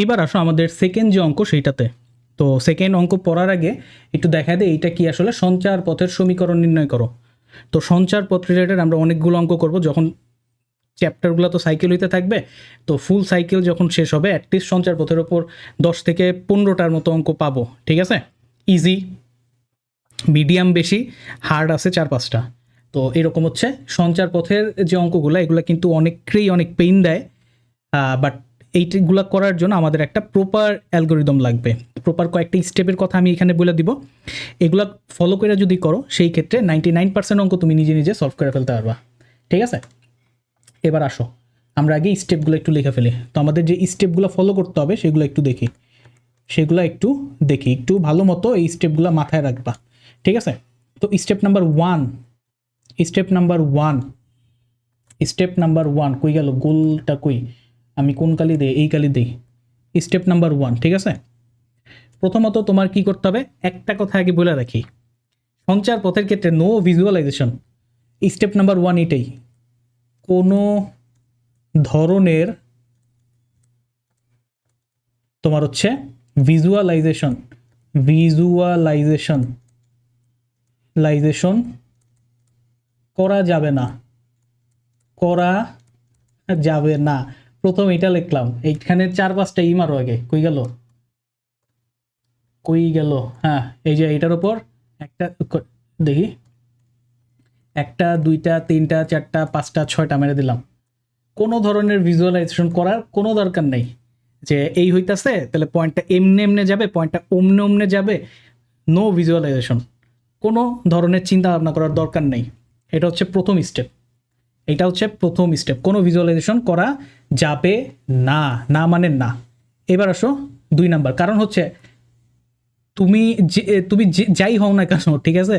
এইবার আসো আমাদের সেকেন্ড যে অঙ্ক সেইটাতে। তো সেকেন্ড অঙ্ক পড়ার আগে একটু দেখা দেয় এইটা কি আসলে সঞ্চার পথের সমীকরণ নির্ণয় করো। তো সঞ্চার পথ রিলেটেড আমরা অনেকগুলো অঙ্ক করব, যখন চ্যাপ্টারগুলো তো সাইকেল হইতে থাকবে, তো ফুল সাইকেল যখন শেষ হবে অ্যাটলিস্ট সঞ্চার পথের ওপর 10 থেকে 15টার মতো অঙ্ক পাবো, ঠিক আছে? ইজি, মিডিয়াম, বেশি, হার্ড আছে 4-5টা। তো এরকম হচ্ছে সঞ্চার পথের যে অঙ্কগুলো, এগুলো কিন্তু অনেককেই অনেক পেইন দেয়, বাট এইগুলো করার জন্য আমাদের একটা প্রপার অ্যালগোরিদম লাগবে। প্রপার কয়েকটা স্টেপের কথা আমি এখানে বলে দিব, এগুলো ফলো করে যদি করো সেই ক্ষেত্রে 99% অঙ্ক তুমি নিজে নিজে সলভ করে ফেলতে পারবা, ঠিক আছে? এবার আসো আমরা আগে স্টেপগুলো একটু লিখে ফেলি। তো আমাদের যে স্টেপগুলো ফলো করতে হবে সেগুলো একটু দেখি, একটু ভালো মতো এই স্টেপগুলো মাথায় রাখবা, ঠিক আছে? তো স্টেপ নাম্বার ওয়ান কই গেল, গোলটা কই, আমি কোন কালি দেই, এই কালি দেই। স্টেপ নাম্বার 1, ঠিক আছে? প্রথমত তোমার কি করতে হবে, একটা কথা আগে বলে রাখি, সঞ্চার পথের ক্ষেত্রে নো ভিজুয়ালাইজেশন। স্টেপ নাম্বার 1 এটাই, কোনো ধরনের তোমার হচ্ছে ভিজুয়ালাইজেশন করা যাবে না। প্রথম এটা লিখলাম, এইখানে 4-5টা মারো আগে, কই গেল, হ্যাঁ এই যে এটার উপর একটা দেখি, 1 2 3 4 5 6টা মেরে দিলাম। কোনো ধরনের ভিজুয়ালাইজেশন করার কোনো দরকার নেই, যে এই হইতাছে তাহলে পয়েন্টটা এমনে যাবে, পয়েন্টটা ওমনে যাবে। নো ভিজুয়ালাইজেশন, কোনো ধরনের চিন্তা ভাবনা করার দরকার নেই। এটা হচ্ছে প্রথম স্টেপ, কোনো ভিজুয়ালাইজেশন করা যাবে না, না মানে না। এবার আসো 2 নাম্বার, কারণ হচ্ছে তুমি যাই হও না কেন, ঠিক আছে,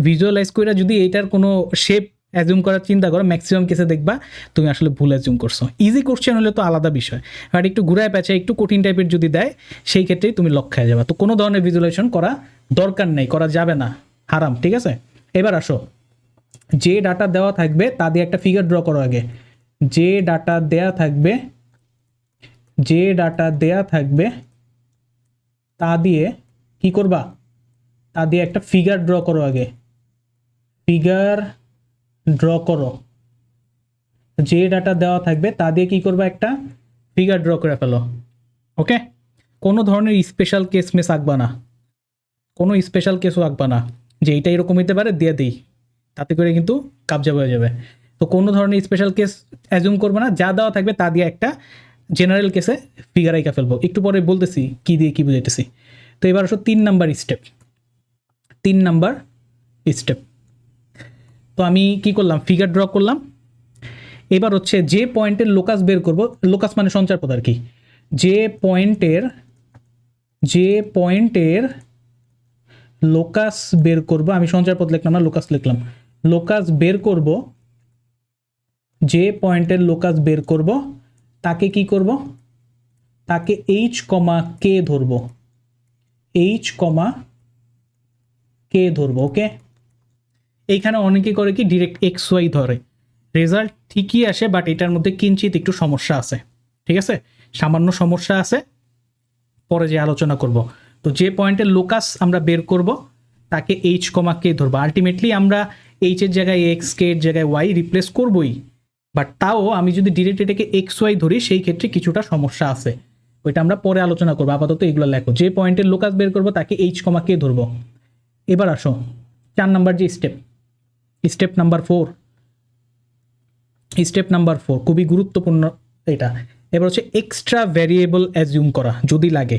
ভিজুয়ালাইজ করে যদি এইটার কোনো শেপ অ্যাজুম করার চিন্তা করো, ম্যাক্সিমাম কেসে দেখবা তুমি আসলে ভুল অ্যাজুম করছো। ইজি কোশ্চেন হলে তো আলাদা বিষয়, বাট একটু ঘুরায় পেঁচায় একটু কঠিন টাইপের যদি দেয় সেই ক্ষেত্রেই তুমি লক্ষ্য হয়ে যাবে। তো কোনো ধরনের ভিজুয়ালাইজেশন করা দরকার নেই, করা যাবে না, হারাম, ঠিক আছে? এবার আসো, যে ডাটা দেওয়া থাকবে তা দিয়ে একটা ফিগার ড্র করো আগে। যে ডাটা দেয়া থাকবে তা দিয়ে কি করবা, তা দিয়ে একটা ফিগার ড্র করো আগে, যে ডাটা দেওয়া থাকবে তা দিয়ে কি করবা, একটা ফিগার ড্র করে ফেলো, ওকে? কোনো ধরনের স্পেশাল কেস মিস আঁকবা না, কোনো স্পেশাল কেসও আঁকবা না যে এইটা এরকম হইতে পারে দিয়ে দিই, তাতে করে কিন্তু কাবজা হয়ে যাবে। তো কোনো ধরনের স্পেশাল কেস অ্যাজুম করবে না, যা দেওয়া থাকবে তা দিয়ে একটা জেনারেল কেসে ফিগার আঁকা ফেলবো। একটু পরে বলতেছি কি দিয়ে কি বুঝাইতেছি। তো এবার আসো 3 নাম্বার স্টেপ। তো আমি কি করলাম, ফিগার ড্র করলাম। এবার হচ্ছে যে পয়েন্টের লোকাস বের করব, লোকাস মানে সঞ্চার পথ আর কি, যে পয়েন্টের লোকাস বের করব, আমি সঞ্চার পথ লিখলাম না, লোকাস লিখলাম। লোকাস বের করব, যে পয়েন্টের লোকাস বের করব তাকে কি করব, তাকে এইচ কমা কে ধরবো, ওকে? এইখানে অনেকে করে কি ডিরেক্ট এক্স ওয়াই ধরে, রেজাল্ট ঠিকই আসে, বাট এটার মধ্যে কিঞ্চিত একটু সমস্যা আছে, ঠিক আছে? সামান্য সমস্যা আছে, পরে যে আলোচনা করব। তো যে পয়েন্টের লোকাস আমরা বের করব তাকে এইচ কমা কে ধরবো। আলটিমেটলি আমরা এইচ এর জায়গায় এক্স, কে এর জায়গায় ওয়াই রিপ্লেস করবই, বাট তাও আমি যদি ডিরেক্ট এটাকে এক্স ওয়াই ধরি সেই ক্ষেত্রে কিছুটা সমস্যা আছে, ওইটা আমরা পরে আলোচনা করবো। আপাতত এগুলো লেখো, যে পয়েন্টের লোকাস বের করবো তাকে এইচ কমা কে ধরবো। এবার আসো 4 নাম্বার যে স্টেপ নাম্বার 4 খুবই গুরুত্বপূর্ণ এটা। এবার হচ্ছে এক্সট্রা ভ্যারিয়েবল অ্যাজিউম করা যদি লাগে,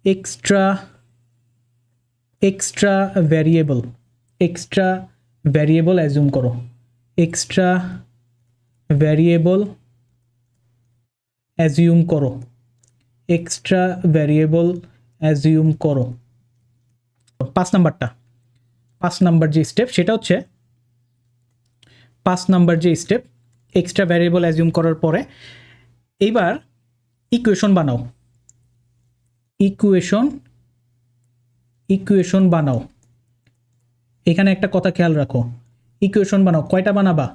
এক্সট্রা ভ্যারিয়েবল অ্যাজিউম করো, এক্সট্রা ভ্যারিয়েবল অ্যাজিউম করো। 5 নাম্বার যে স্টেপ সেটা হচ্ছে, 5 নাম্বার যে স্টেপ এক্সট্রা ভ্যারিয়েবল অ্যাজিউম করার পরে এইবার ইকুয়েশন বানাও। এখানে একটা কথা খেয়াল রাখো, ইকুয়েশন বানাও, কয়টা বানাবা,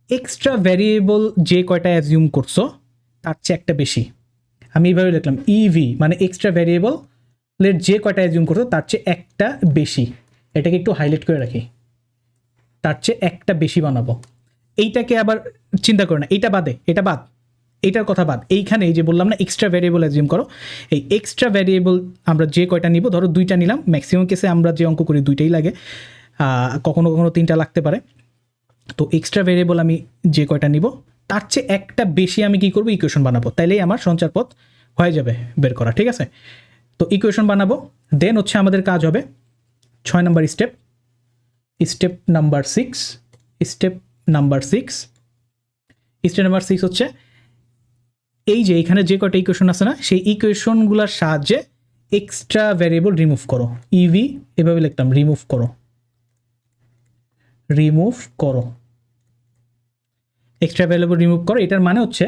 এক্সট্রা ভ্যারিয়েবল যে কয়টা অ্যাজিউম করছো তার চেয়ে একটা বেশি। আমি এইভাবে লিখলাম ইভি মানে এক্সট্রা ভ্যারিয়েবলের যে কয়টা অ্যাজিউম করতো তার চেয়ে একটা বেশি, এটাকে একটু হাইলাইট করে রাখি, তার চেয়ে একটা বেশি বানাবো। এইটাকে আবার চিন্তা করে না, এইটা বাদে, এটা বাদ, এইটার কথা বাদ, এইখানে এই যে বললাম না এক্সট্রা ভ্যারিয়েবল অ্যাজিউম করো, এই এক্সট্রা ভ্যারিয়েবল আমরা যে কয়টা নিব, ধরো 2টা নিলাম, ম্যাক্সিমাম কেসে আমরা যে অঙ্ক করি 2টাই লাগে, কখনো কখনো 3টা লাগতে পারে। তো এক্সট্রা ভ্যারিয়েবল আমি যে কয়টা নিব তার চেয়ে একটা বেশি আমি কি করবো, ইকুয়েশন বানাবো, তাইলেই আমার সঞ্চার পথ হয়ে যাবে বের করা, ঠিক আছে। তো ইকুয়েশন বানাবো, দেন হচ্ছে আমাদের কাজ হবে 6 number step, step number 6, step number 6 হচ্ছে এই যে এখানে যে কয়টা ইকুয়েশন আছে না, সেই ইকুয়েশনগুলোর সাহায্যে এক্সট্রা ভ্যারিয়েবল রিমুভ করো। ইভি এভাবে লিখতাম, রিমুভ করো, এক্সট্রা ভ্যারিয়েবল রিমুভ করো। এটার মানে হচ্ছে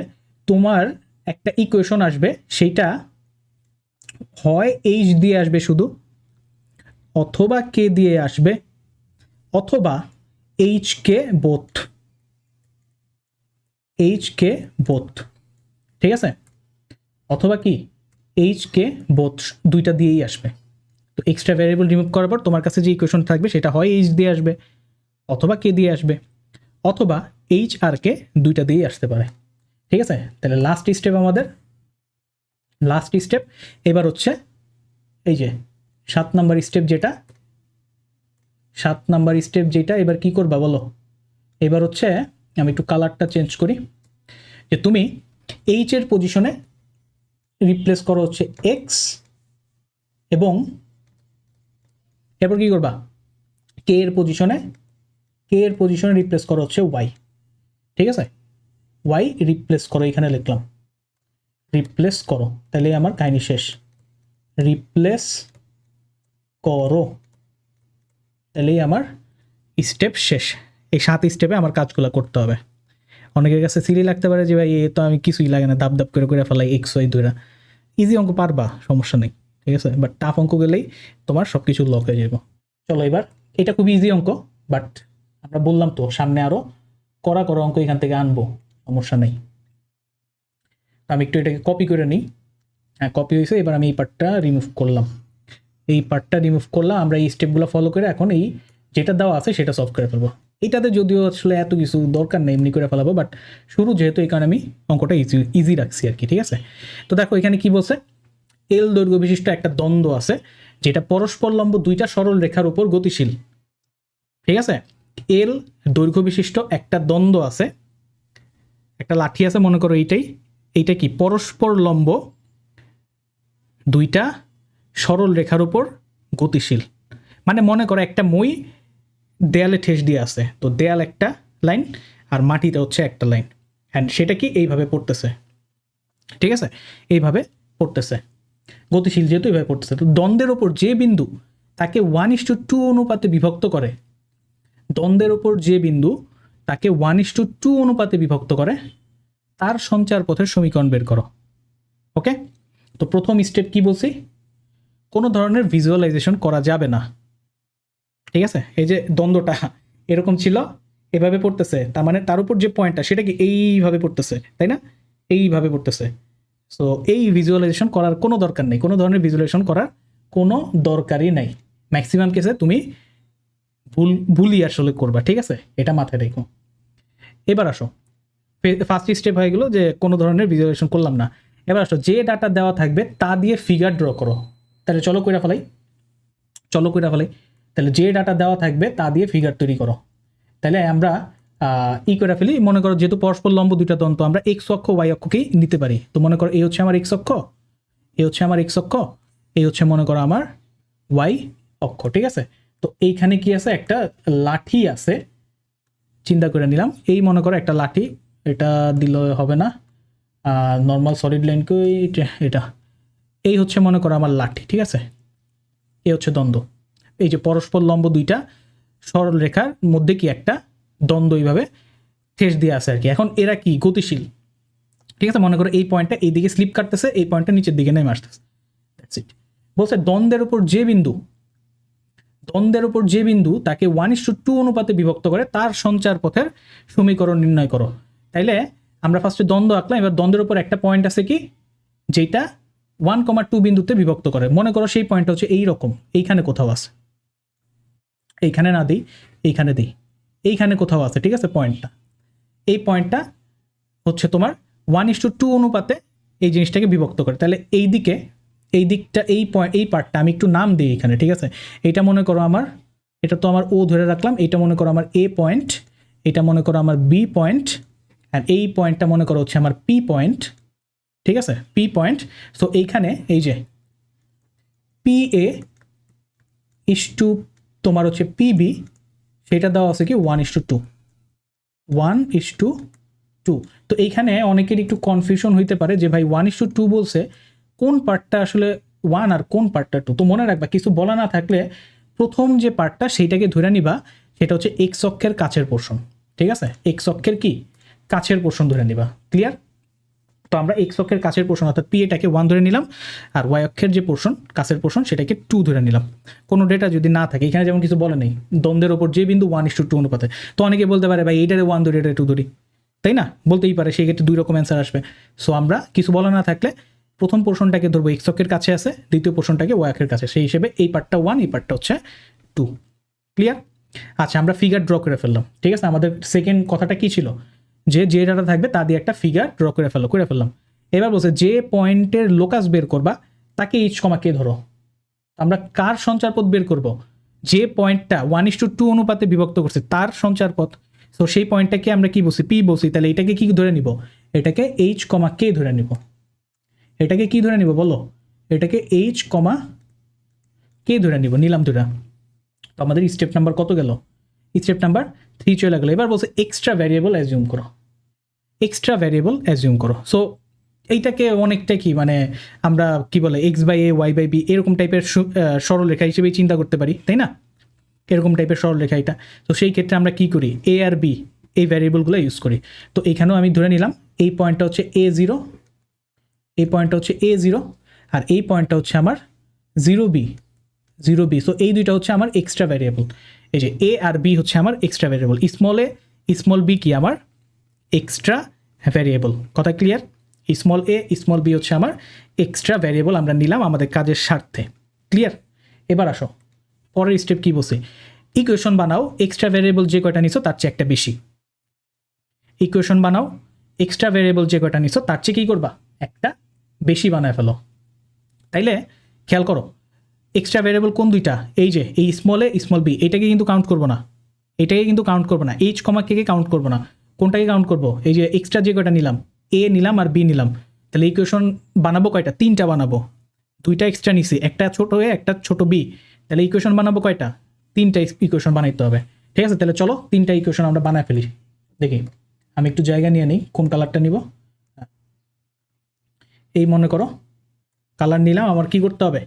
তোমার একটা ইকুয়েশন আসবে, সেইটা হয় এইচ দিয়ে আসবে শুধু, অথবা কে দিয়ে আসবে, অথবা এইচ কে বোথ, ঠিক আছে, অথবা কি এইচ কে বোথ, দুইটা দিয়েই আসবে। তো এক্সট্রা ভ্যারিয়েবল রিমুভ করার পর তোমার কাছে যে ইকুয়েশন থাকবে সেটা হয় এইচ দিয়ে আসবে, অথবা কে দিয়ে আসবে, অথবা এইচ আর কে দুইটা দিয়েই আসতে পারে, ঠিক আছে। তাহলে লাস্ট স্টেপ এবার হচ্ছে এই যে 7 নাম্বার স্টেপ যেটা, এবার কি করবা বলো, এবার হচ্ছে আমি একটু কালারটা চেঞ্জ করি, যে তুমি এইচ এর পজিশনে রিপ্লেস করো হচ্ছে এক্স, এবং এরপর কি করবা, কে এর পজিশনে রিপ্লেস করো হচ্ছে ওয়াই, ঠিক আছে, ওয়াই রিপ্লেস করো, এখানে লিখলাম রিপ্লেস করো, তাহলে আমার কাহিনী শেষ, রিপ্লেস করো, তাহলেই আমার স্টেপ শেষ। এই 7 স্টেপে আমার কাজগুলো করতে হবে। অনেকের কাছে সিলি লাগতে পারে যে ভাই এ তো আমি কিছুই লাগে না, দাব করে ফেলাই এক্স ওয়াই দুইটা, ইজি অঙ্ক পারবা, সমস্যা নেই, ঠিক আছে, বাট টাফ অঙ্ক গেলেই তোমার সব কিছু লক হয়ে যাবে। চলো এবার এটা খুবই ইজি অঙ্ক, বাট আমরা বললাম তো সামনে আরও করা অঙ্ক এখান থেকে আনবো, সমস্যা নেই। আমি একটু এটাকে কপি করে নিই, হ্যাঁ কপি হয়েছে, এবার আমি এই পার্টটা রিমুভ করলাম, আমরা এই স্টেপগুলো ফলো করে এখন এই যেটা দেওয়া আছে সেটা সলভ করে ফেলবো। এটাতে যদিও আসলে এত কিছু দরকার নেই, এমনি করে ফেলাবো, বাট শুরু যেহেতু এই কারণে আমি অঙ্কটা ইজি রাখছি আর কি, ঠিক আছে। তো দেখো এখানে কি বলছে, এল দৈর্ঘ্য বিশিষ্ট একটা দ্বন্দ্ব আছে যেটা পরস্পর লম্ব দুইটা সরল রেখার উপর গতিশীল, ঠিক আছে। এল দৈর্ঘ্য বিশিষ্ট একটা দ্বন্দ্ব আছে, একটা লাঠি আছে, মনে করো এইটা কি পরস্পর লম্ব দুইটা সরল রেখার উপর গতিশীল, মানে মনে করো একটা মই দেয়ালে ঠেস দিয়ে আছে, তো দেয়াল একটা লাইন আর মাটিতে হচ্ছে একটা লাইন, অ্যান্ড সেটা কি এইভাবে পড়তেছে, ঠিক আছে, এইভাবে পড়তেছে, গতিশীল যেহেতু এইভাবে পড়তেছে। তো দ্বন্দ্বের ওপর যে বিন্দু তাকে 1:2 অনুপাতে বিভক্ত করে, তার সঞ্চার পথের সমীকরণ বের করো। ওকে, তো প্রথম স্টেপ কি বলছি, কোনো ধরনের ভিজুয়ালাইজেশন করা যাবে না, ঠিক আছে। এই যে দ্বন্দ্বটা এরকম ছিল, এভাবে পড়তেছে, তার মানে তার উপর যে পয়েন্টটা সেটা কি এইভাবে পড়তেছে, তাই না, এইভাবে পড়তেছে। সো এই ভিজুয়ালাইজেশন করার কোনো দরকার নেই, কোনো ধরনের ভিজুয়ালাইজেশন করার কোনো দরকারই নাই, ম্যাক্সিমাম কেসে তুমি ভুলই আসলে করবা, ঠিক আছে, এটা মাথায় রেখো। এবার আসো, ফার্স্ট স্টেপ হয়ে গেলো যে কোনো ধরনের ভিজুয়ালাইজেশন করলাম না। এবার আসো, যে ডাটা দেওয়া থাকবে তা দিয়ে ফিগার ড্র করো। তাহলে চলো কইরা ফেলাই, তাহলে যে ডাটা দেওয়া থাকবে তা দিয়ে ফিগার তৈরি করো। তাহলে আমরা করে ফেলি, মনে করো যেহেতু পরস্পর লম্ব দুইটা দন্ত, আমরা এক্স অক্ষ ওয়াই অক্ষকেই নিতে পারি। তো মনে করো এই হচ্ছে আমার এক্স অক্ষ, এই হচ্ছে মনে করো আমার ওয়াই অক্ষ, ঠিক আছে। তো এইখানে কি আছে, একটা লাঠি আছে, চিন্তা করে নিলাম, এই মনে করো একটা লাঠি, এটা দিলে হবে না, নর্মাল সলিড লাইনকে এটা, এই হচ্ছে মনে করো আমার লাঠি, ঠিক আছে, এই হচ্ছে দ্বন্দ্ব। এই যে পরস্পর লম্ব দুইটা সরল রেখার মধ্যে কি একটা দ্বন্দ্ব এইভাবে ঠেস দিয়ে আছে আর কি। এখন এরা কি গতিশীল, ঠিক আছে, মনে করো এই পয়েন্টটা এইদিকে স্লিপ কাটতেছে, এই পয়েন্টটা নিচের দিকে নেমে আসতেছে, দ্যাটস ইট। বলছে দ্বন্দ্বের উপর যে বিন্দু তাকে 1:2 অনুপাতে বিভক্ত করে তার সঞ্চার পথের সমীকরণ নির্ণয় করো। তাইলে আমরা ফার্স্টে দ্বন্দ্ব আঁকলাম, এবার দ্বন্দ্বের উপর একটা পয়েন্ট আছে কি যেটা 1,2 বিন্দুতে বিভক্ত করে। মনে করো সেই পয়েন্টটা হচ্ছে এইরকম, এইখানে কোথাও আছে, এইখানে না দিই, এইখানে দিই, এইখানে কোথাও আছে, ঠিক আছে পয়েন্টটা। এই পয়েন্টটা হচ্ছে তোমার 1:2 অনুপাতে এই জিনিসটাকে বিভক্ত করে। তাহলে এই দিকটা, এই পার্টটা আমি একটু নাম দিই এখানে, ঠিক আছে। এইটা মনে করো আমার, এটা তো আমার ও ধরে রাখলাম, এইটা মনে করো আমার এ পয়েন্ট, এটা মনে করো আমার বি পয়েন্ট, আর এই পয়েন্টটা মনে করো হচ্ছে আমার পি পয়েন্ট, ঠিক আছে, পি পয়েন্ট। সো এইখানে এই যে পি এ ইস টু তোমার হচ্ছে পিবি, সেটা দেওয়া আছে কি 1:2, 1:2। তো এইখানে অনেকের একটু কনফিউশন হইতে পারে যে ভাই 1:2 বলছে, কোন পার্টটা আসলে 1 আর কোন পার্টটা 2। তো মনে রাখবা, কিছু বলা না থাকলে প্রথম যে পার্টটা সেইটাকে ধরে নিবা, সেটা হচ্ছে এক্স অক্ষের কাছের পোর্শন, ঠিক আছে। এক্স অক্ষের কি কাছের পোর্শন ধরে নিবা, ক্লিয়ার। তো আমরা এক্স অক্ষের কাছের পোর্শন অর্থাৎ পি এটাকে 1 ধরে নিলাম, আর ওয়াই অক্ষের যে পোর্শন কাছের পোর্শন সেটাকে 2 ধরে নিলাম। কোনো ডেটা যদি না থাকে, এখানে যেমন কিছু বলে নেই, দ্বন্দ্বের ওপর যে বিন্দু 1:2 অনুপাতে। তো অনেকে বলতে পারে ভাই এইটারে 1 ধরি, এটা 2 ধরি, তাই না, বলতেই পারে, সেই ক্ষেত্রে 2 রকম অ্যান্সার আসবে। সো আমরা কিছু বলা না থাকলে প্রথম পোর্শনটাকে ধরবো এক্স অক্ষের কাছে আছে, দ্বিতীয় পোর্শনটাকে ওয়াই অক্ষের কাছে, সেই হিসেবে এই পার্টটা 1, এই পার্টটা হচ্ছে 2, ক্লিয়ার। আচ্ছা, আমরা ফিগার ড্র করে ফেললাম, ঠিক আছে। আমাদের সেকেন্ড কথাটা কি ছিল, যে ডাটা থাকবে তা দিয়ে একটা ফিগার ড্র করে ফেললাম। এবার বলছে যে পয়েন্টের লোকাস বের করবা তাকে এইচ কমা কে ধরো। আমরা কার সঞ্চার পথ বের করব, যে পয়েন্টটা 1:2 অনুপাতে বিভক্ত করছে তার সঞ্চার পথ। তো সেই পয়েন্টটাকে আমরা কি বলছি, পি বলছি, তাহলে এটাকে কি ধরে নিব, এটাকে এইচ কমা কে ধরে নিব। এটাকে কি ধরে নিব বলো, এটাকে এইচ কমা কে ধরে নিব, নিলাম দুটা। তো আমাদের স্টেপ নাম্বার কত গেল, স্টেপ নাম্বার 3 চলে গেল। এবার বলছে এক্সট্রা ভ্যারিয়েবল অ্যাজিউম করো, এক্সট্রা ভ্যারিয়েবল অ্যাজিউম করো। সো এইটাকে অনেকটা কি মানে আমরা কি বলে x/a y/b এরকম টাইপের সরলরেখা হিসেবেই চিন্তা করতে পারি, তাই না, এরকম টাইপের সরলরেখা এটা। তো সেই ক্ষেত্রে আমরা কি করি, a আর b এই ভ্যারিয়েবলগুলো ইউজ করি। তো এখানেও আমি ধরে নিলাম এই পয়েন্টটা হচ্ছে a0, এই পয়েন্টটা হচ্ছে a0, আর এই পয়েন্টটা হচ্ছে আমার 0b। সো এই দুইটা হচ্ছে আমার এক্সট্রা ভ্যারিয়েবল। এই যে a আর b হচ্ছে আমার extra variable, small a small b কি আমার এক্সট্রা ভ্যারিয়েবল, কথা clear. Small a small B হচ্ছে আমার এক্সট্রা ভ্যারিয়েবল, আমরা নিলাম আমাদের কাজের স্বার্থে, ক্লিয়ার। এবার আসো পরের স্টেপ কি বলছে, ইকুয়েশন বানাও, এক্সট্রা ভ্যারিয়েবল যে কয়টা নিছো তার চেয়ে একটা বেশি। ইকুয়েশন বানাও, এক্সট্রা ভ্যারিয়েবল যে কয়টা নিছো তার চেয়ে কী করবা, একটা বেশি বানায় ফেলো। তাইলে খেয়াল করো এক্সট্রা ভ্যারিয়েবল কোন দুইটা, এই যে এই স্মল এ স্মল বি, এটাকে কিন্তু কাউন্ট করবো না, এটাকে কিন্তু কাউন্ট করবো না, এইচ কমা কে কাউন্ট করবো না, কোনটাকে কাউন্ট করবো, এই যে এক্সট্রা যে কয়টা নিলাম, এ নিলাম আর বি নিলাম। তাহলে ইকুয়েশন বানাবো কয়টা, 3টা বানাবো, 2টা এক্সট্রা নিছি, একটা ছোট এ একটা ছোট বি। তাহলে ইকুয়েশন বানাবো কয়টা, 3টা ইকুয়েশন বানাইতে হবে, ঠিক আছে। তাহলে চলো 3টা ইকুয়েশন আমরা বানায় ফেলি। দেখি আমি একটু জায়গা নিয়ে নিই, কোন কালারটা নিব, এই মনে করো কালার নিলাম। আমার কি করতে হবে,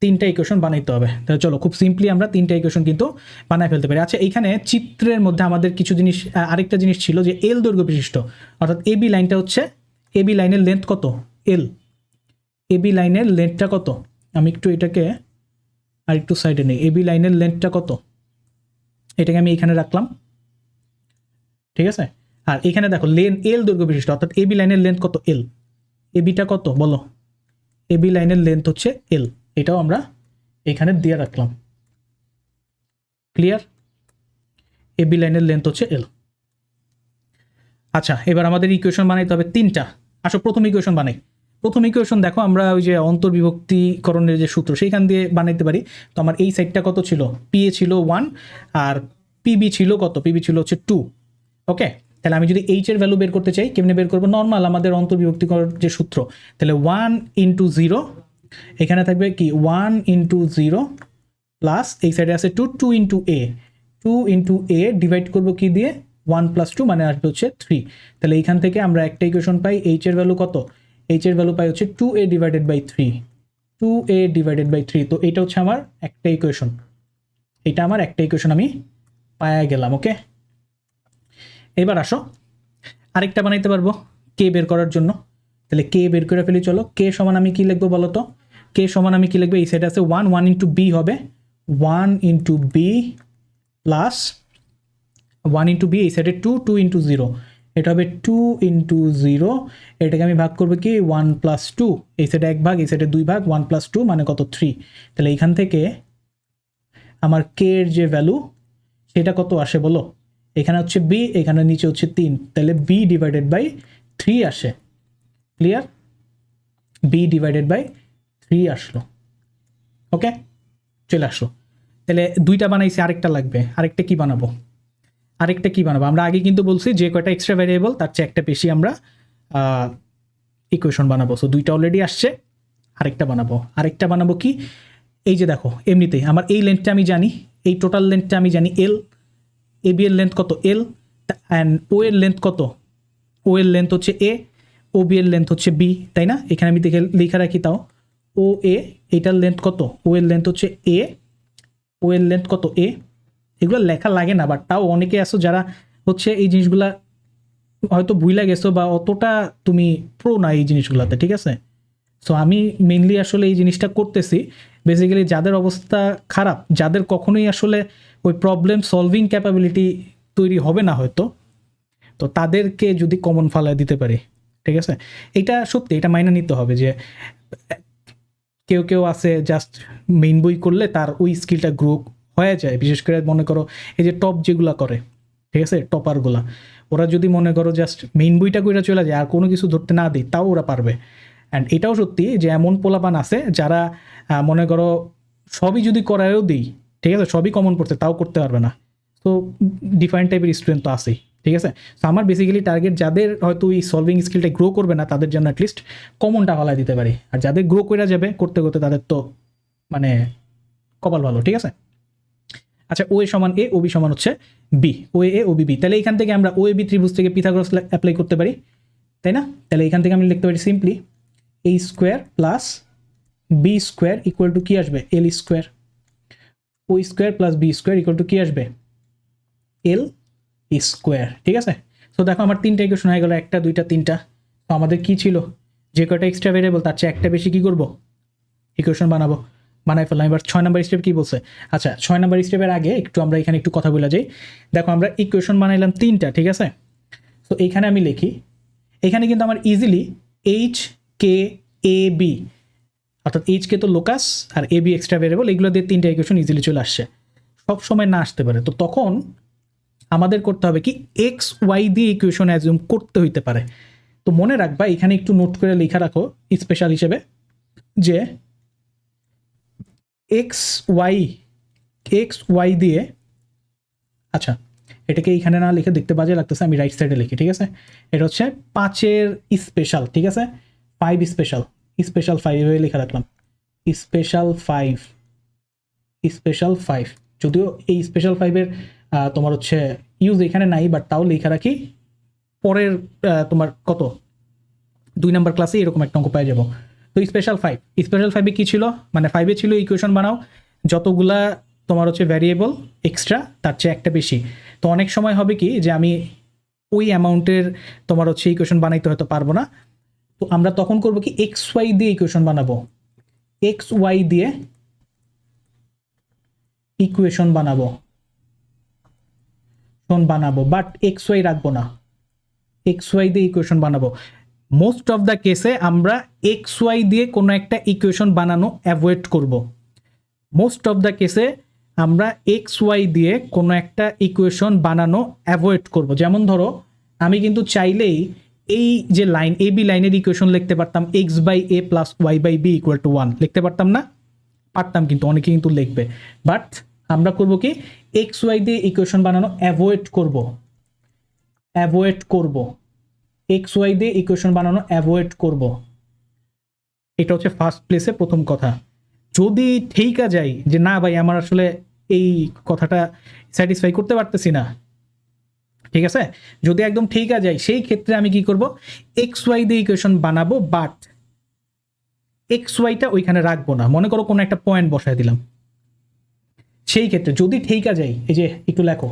3টা ইকুয়েশন বানাইতে হবে। তাহলে চলো খুব সিম্পলি আমরা 3টা ইকুয়েশন কিন্তু বানায় ফেলতে পারি। আচ্ছা, এইখানে চিত্রের মধ্যে আমাদের কিছু জিনিস, আরেকটা জিনিস ছিল যে এল দৈর্ঘ্য বিশিষ্ট, অর্থাৎ এবি লাইনটা হচ্ছে, এবি লাইনের লেন্থ কত, এল, এবি লাইনের লেন্থটা কত, আমি একটু এটাকে আর একটু সাইডে নেই, এবি লাইনের লেন্থটা কত, এটাকে আমি এখানে রাখলাম, ঠিক আছে। আর এখানে দেখো লেন এল দৈর্ঘ্য বিশিষ্ট, অর্থাৎ এবি লাইনের লেন্থ কত, এল, এবিটা কত বলো, এবি লাইনের লেন্থ হচ্ছে এল, এটাও আমরা এখানে দিয়ে রাখলাম, ক্লিয়ার। এবি লাইনের লেন্থ হচ্ছে এল। আচ্ছা, এবার আমাদের ইকুয়েশন বানাইতে হবে 3টা। আসো প্রথম ইকুয়েশন বানাই। প্রথম ইকুয়েশন দেখো আমরা ওই যে অন্তর্বিভক্তিকরণের যে সূত্র সেইখান দিয়ে বানাইতে পারি। তো আমার এই সাইডটা কত ছিল, পি এ ছিল 1 আর পিবি ছিল কত, পিবি ছিল হচ্ছে 2, ওকে। তাহলে আমি যদি এইচ এর ভ্যালু বের করতে চাই, কেমনে বের করবো, নর্মাল আমাদের অন্তর্বিভক্তিকরণ যে সূত্র, তাহলে 1 × 0, এখানে থাকবে কি 1 × 0 প্লাস এই সাইডে আছে 2, 2 × a, 2 × a ডিভাইড করবো কি দিয়ে, 1 + 2 মানে আসবে হচ্ছে 3। তাহলে এইখান থেকে আমরা একটা ইকুয়েশন পাই, এইচ এর ভ্যালু কত, এইচ এর ভ্যালু পাই হচ্ছে 2a / 3, 2a / 3। তো এটা হচ্ছে আমার একটা ইকুয়েশন, এটা আমার একটা ইকুয়েশন আমি পায়া গেলাম, ওকে। এবার আসো আরেকটা বানাইতে পারবো কে বের করার জন্য। তাহলে কে বের করে ফেলি, চলো কে সমান আমি কি লিখবো বলো তো, কে সমান আমি কি লিখবো, এই সাইডে আছে 1, 1 × b হবে 1 × b প্লাস 1 × b, এই সাইডে 2, 2 × 0, এটা হবে 2 ইন্টু 0, এটাকে আমি ভাগ করবো কি 1 প্লাস 2, এই সাইডে 1 ভাগ, এই সাইডে 2 ভাগ, 1 প্লাস 2 মানে কত 3। তাহলে এইখান থেকে আমার কে এর যে ভ্যালু সেটা কত আসে বলো, এখানে হচ্ছে বি, এখানে নিচে হচ্ছে 3, তাহলে বি ডিভাইডেড বাই 3 আসে। ক্লিয়ার? বি ডিভাইডেড বাই 3 আসলো। ওকে, চলে আসলো। তাহলে দুইটা বানাইছি, আরেকটা লাগবে। আরেকটা কি বানাবো? আমরা আগে কিন্তু বলছি যে কয়টা এক্সট্রা ভ্যারিয়েবল তার চেয়ে একটা বেশি আমরা ইকুয়েশন বানাবো। সো দুইটা অলরেডি আসছে, আরেকটা বানাবো কি, এই যে দেখো এমনিতেই আমার এই লেন্থটা আমি জানি, এই টোটাল লেন্থটা আমি জানি এল, এ বি এর লেন্থ কত এল, অ্যান্ড ও এর লেন্থ কত, ও এর লেন্থ হচ্ছে এ, ও বি এর লেন্থ হচ্ছে বি, তাই না? এখানে আমি দেখে লেখা রাখি তাও, ও এ এটার লেন্থ কত, ও এর লেন্থ হচ্ছে এ, ও এর লেন্থ কত এ। এগুলো লেখা লাগে না, বাট তাও অনেকে আসো যারা হচ্ছে এই জিনিসগুলা হয়তো ভুইলা গেছো বা অতটা তুমি প্রো না এই জিনিসগুলোতে, ঠিক আছে? সো আমি মেইনলি আসলে এই জিনিসটা করতেছি বেসিক্যালি যাদের অবস্থা খারাপ, যাদের কখনোই আসলে ওই প্রবলেম সলভিং ক্যাপাবিলিটি তৈরি হবে না হয়তো, তো তাদেরকে যদি কমন ফালায় দিতে পারি, ঠিক আছে? এটা সত্যি, এটা মাইনে নিতে হবে যে কেউ কেউ আছে জাস্ট মেইন বই করলে তার ওই স্কিলটা গ্রো হয়ে যায়। বিশেষ করে মনে করো এই যে টপ যেগুলা করে, ঠিক আছে, টপারগুলা, ওরা যদি মনে করো জাস্ট মেইন বইটা কইরা চলে যায় আর কোনো কিছু ধরতে না দিই, তাও ওরা পারবে। অ্যান্ড এটাও সত্যি যে এমন পোলাপান আছে যারা মনে করো সবই যদি করায়ও দিই, ঠিক আছে, সবই কমন পড়ছে তাও করতে পারবে না। তো ডিফারেন্ট টাইপের স্টুডেন্ট তো আছেই, ঠিক আছে? তো আমার বেসিক্যালি টার্গেট যাদের হয়তো ওই সলভিং স্কিলটা গ্রো করবে না তাদের জন্য অ্যাটলিস্ট কমনটা ফালাই দিতে পারি, আর যাদের গ্রো করে যাবে করতে করতে তাদের তো মানে কপাল ভালো, ঠিক আছে? আচ্ছা, ও এ সমান এ, ও বি সমান হচ্ছে বি, ও এ ও বি বি, তাহলে এখান থেকে আমরা ও এ বি ত্রিভুজ থেকে পিথাগোরাস অ্যাপ্লাই করতে পারি, তাই না? তাহলে এখান থেকে আমি লিখতে পারি simply A square plus B square equal to কি আসবে L square, O square plus B square equal to কি আসবে এল স্কোয়ার, ঠিক আছে? তো দেখো আমার তিনটা ইকুয়েশন হয়ে গেল, একটা দুইটা তিনটা। তো আমাদের কি ছিল, যে কয়টা এক্সট্রা ভেরিয়েবল তার চেয়ে একটা বেশি কি করব, ইকুয়েশন বানাই ফেললাম। এবার 6 নম্বর স্টেপ কি বলছে? আচ্ছা, 6 নম্বর স্টেপের আগে একটু আমরা এখানে একটু কথা বলে যাই। দেখো আমরা ইকুয়েশন বানাইলাম তিনটা, ঠিক আছে? তো এইখানে আমি লিখি, এখানে কিন্তু আমার easily H K A B, অর্থাৎ এইচ কে তো locus R A B extra variable, এগুলো দিয়ে তিনটা ইকুয়েশন ইজিলি চলে আসছে। সব সময় না আসতে পারে, তো তখন আমাদের করতে হবে কি এক্স ওয়াই দিয়ে ইকুয়েশন অ্যাজিউম করতে হইতে পারে। তো মনে রাখবা, এখানে একটু নোট করে লেখা রাখো স্পেশাল হিসেবে যে এক্স ওয়াই দিয়ে, আচ্ছা এটাকে এইখানে না লিখে দেখতে বাজে লাগতেছে, আমি রাইট সাইডে লিখি, ঠিক আছে? এটা হচ্ছে 5-এর স্পেশাল, ঠিক আছে? 5 স্পেশাল, 5 এভাবে লেখা রাখলাম, স্পেশাল 5। যদিও এই স্পেশাল 5-এর তোমার হচ্ছে ইউজ এখানে নাই, বাট তাও লেখা রাখি, পরের তোমার কত 2 নাম্বার ক্লাসে এরকম একটা অঙ্ক পেয়ে যাবো। তো স্পেশাল 5-এ কী ছিল, মানে 5-এ ছিল ইকুয়েশন বানাও যতগুলা তোমার হচ্ছে ভ্যারিয়েবল এক্সট্রা তার চেয়ে একটা বেশি। তো অনেক সময় হবে কি যে আমি ওই অ্যামাউন্টের তোমার হচ্ছে ইকুয়েশন বানাইতে হয়তো পারবো না, তো আমরা তখন করবো কি এক্স ওয়াই দিয়ে ইকুয়েশন বানাবো, এক্স ওয়াই দিয়ে ইকুয়েশন বানাবো, বাট এক্স ওয়াই রাখবো না, এক্স ওয়াই দিয়ে ইকুয়েশন বানাবো। মোস্ট অফ দ্য কেসে আমরা এক্স ওয়াই দিয়ে কোনো একটা ইকুয়েশন বানানো অ্যাভয়েড করব। মোস্ট অফ দ্য কেসে আমরা এক্স ওয়াই দিয়ে কোনো একটা ইকুয়েশন বানানো অ্যাভয়েড করব। যেমন ধরো আমি কিন্তু চাইলেই এই যে লাইন এ বি লাইনের ইকুয়েশন লিখতে পারতাম x by a plus y by b equal to 1, লিখতে পারতাম না? পারতাম, কিন্তু অনেকে কিন্তু লিখবে। বাট আমরা করব কি এক্স ওয়াই দিয়ে ইকুয়েশন বানানো অ্যাভয়েড করব, এক্স ওয়াই দিয়ে ইকুয়েশন বানানো অ্যাভয়েড করব। এটা হচ্ছে ফার্স্ট প্লেসে প্রথম কথা। যদি ঠিকা যায় যে না ভাই আমার আসলে এই কথাটা স্যাটিসফাই করতে পারতেছি না, ঠিক আছে, যদি একদম ঠিকা যায় সেই ক্ষেত্রে আমি কি করব এক্স ওয়াই দিয়ে ইকুয়েশন বানাবো, বাট এক্স ওয়াইটা ওইখানে রাখবো না। মনে করো কোনো একটা পয়েন্ট বসায় দিলাম, সেই ক্ষেত্রে যদি ঠিকা যায়, এই যে একটু লেখো,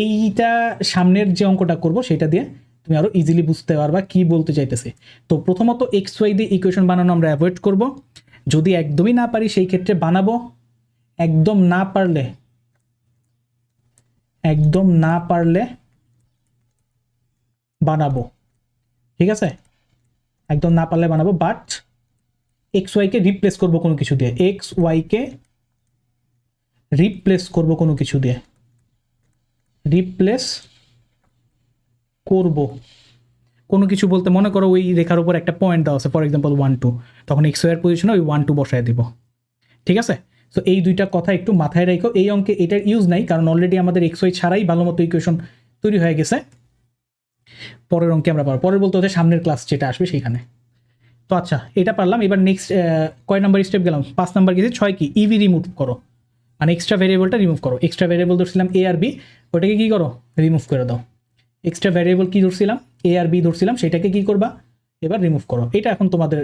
এইটা সামনের যে অঙ্কটা করব সেটা দিয়ে তুমি আরো ইজিলি বুঝতে পারবা কি বলতে চাইতেছি। তো প্রথমত এক্স ওয়াই দিয়ে ইকুয়েশন বানানো আমরা অ্যাভয়েড করব। যদি একদমই না পারি সেই ক্ষেত্রে বানাবো, একদম না পারলে বানাবো, ঠিক আছে, একদম না পারলে বানাবো, বাট এক্স ওয়াইকে রিপ্লেস করবো কোনো কিছু দিয়ে, এক্স ওয়াইকে রিপ্লেস করবো কোনো কিছু দিয়ে, রিপ্লেস করব কোনো কিছু বলতে মনে করো ওই রেখার উপর একটা পয়েন্ট দেওয়া আছে, ফর এক্সাম্পল 1 2, তখন এক্স ওয়াইয়ের পজিশনে ওই 1 2 বসায় দিব, ঠিক আছে। সো এই দুইটা কথা একটু মাথায় রাখো। এই অঙ্কে এটার ইউজ নাই, কারণ অলরেডি আমাদের এক্স ওয়াই ছাড়াই ভালো মতো ইকুয়েশন তৈরি হয়ে গেছে। পরের অঙ্কে আমরা পারবো, পরের বলতে হচ্ছে সামনের ক্লাস যেটা আসবে সেইখানে। তো আচ্ছা, এটা পারলাম। এবার নেক্সট কয় নাম্বার স্টেপ গেলাম? 5 নাম্বার গেছি। 6 কি? ইভি রিমুভ করো, মানে এক্সট্রা ভ্যারিয়েবলটা রিমুভ করো। এক্সট্রা ভ্যারিয়েবল ধরছিলাম এ আর বি, ওটাকে কী করো? রিমুভ করে দাও। এক্সট্রা ভ্যারিয়েবল কী ধরছিলাম? এ আর বি ধরছিলাম, সেটাকে কী করবা? এবার রিমুভ করো। এটা এখন তোমাদের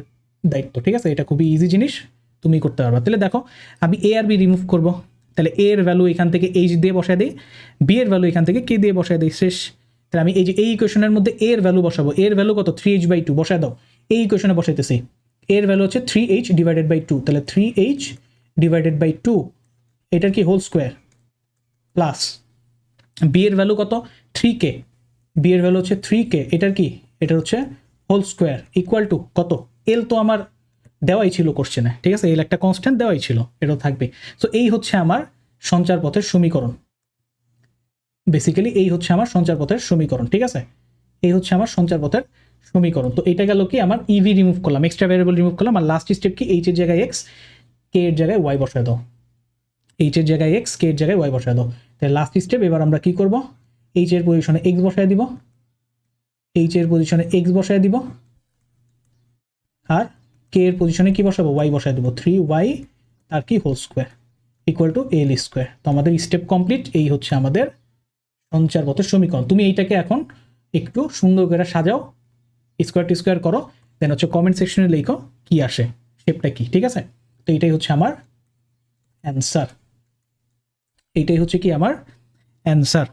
দায়িত্ব, ঠিক আছে? এটা খুবই ইজি জিনিস, তুমি করতে পারবা। তাহলে দেখো, আমি এ আর বি রিমুভ করবো, তাহলে এ এর ভ্যালু এখান থেকে এইচ দিয়ে বসায় দিই, বি এর ভ্যালু এখান থেকে কে দিয়ে বসায় দিই, শেষ। তাহলে আমি এই যে এই ইকুয়েশনের মধ্যে এ এর ভ্যালু বসাবো, এর ভ্যালু কত? 3h/2 বসায় দাও। এই ইকুয়েশনে বসাইতেছি, এর ভ্যালু হচ্ছে 3h/2, তাহলে 3h/2 এটার কি হোল স্কোয়ার, প্লাস বি এর ভ্যালু কত? 3k, বি এর ভ্যালু হচ্ছে 3k, এটার কি? এটা হচ্ছে হোল স্কোয়ার, ইকুয়াল টু কত? এল তো আমার দেওয়াই ছিল কোশ্চেনে, ঠিক আছে? এল একটা কনস্ট্যান্ট দেওয়াই ছিল, এটাও থাকবে। সো এই হচ্ছে আমার সঞ্চার পথের সমীকরণ। বেসিক্যালি এই হচ্ছে আমার সঞ্চার পথের সমীকরণ, ঠিক আছে? এই হচ্ছে আমার সঞ্চার পথের সমীকরণ। তো এটা গেল কি? আমার ইভি রিমুভ করলাম, এক্সট্রা ভ্যারিয়েবল রিমুভ করলাম, আর লাস্ট স্টেপ কি? এইচ এর জায়গায় এক্স, কে এর জায়গায় ওয়াই বসায় দাও। এইচ এর জায়গায় এক্স, কে এর জায়গায় ওয়াই বসায় দাও। তাহলে লাস্ট স্টেপ, এবার আমরা কি করব? এইচ এর পজিশনে এক্স বসায় দিব, এইচ এর পজিশনে এক্স বসায় দিব, আর কে এর পজিশনে কি বসাবো? ওয়াই বসায় দেবো, 3y আর কি whole square equal to l square. তো আমাদের স্টেপ কমপ্লিট। এই হচ্ছে আমাদের সঞ্চার পথের সমীকরণ। তুমি এইটাকে এখন একটু সুন্দর করে সাজাও, স্কোয়ার টু স্কোয়ার করো, দেন হচ্ছে কমেন্ট সেকশনে লেখো কি আসে, শেপটা কি, ঠিক আছে? তো এইটাই হচ্ছে আমার অ্যান্সার, এইটাই হচ্ছে কি আমার অ্যান্সার।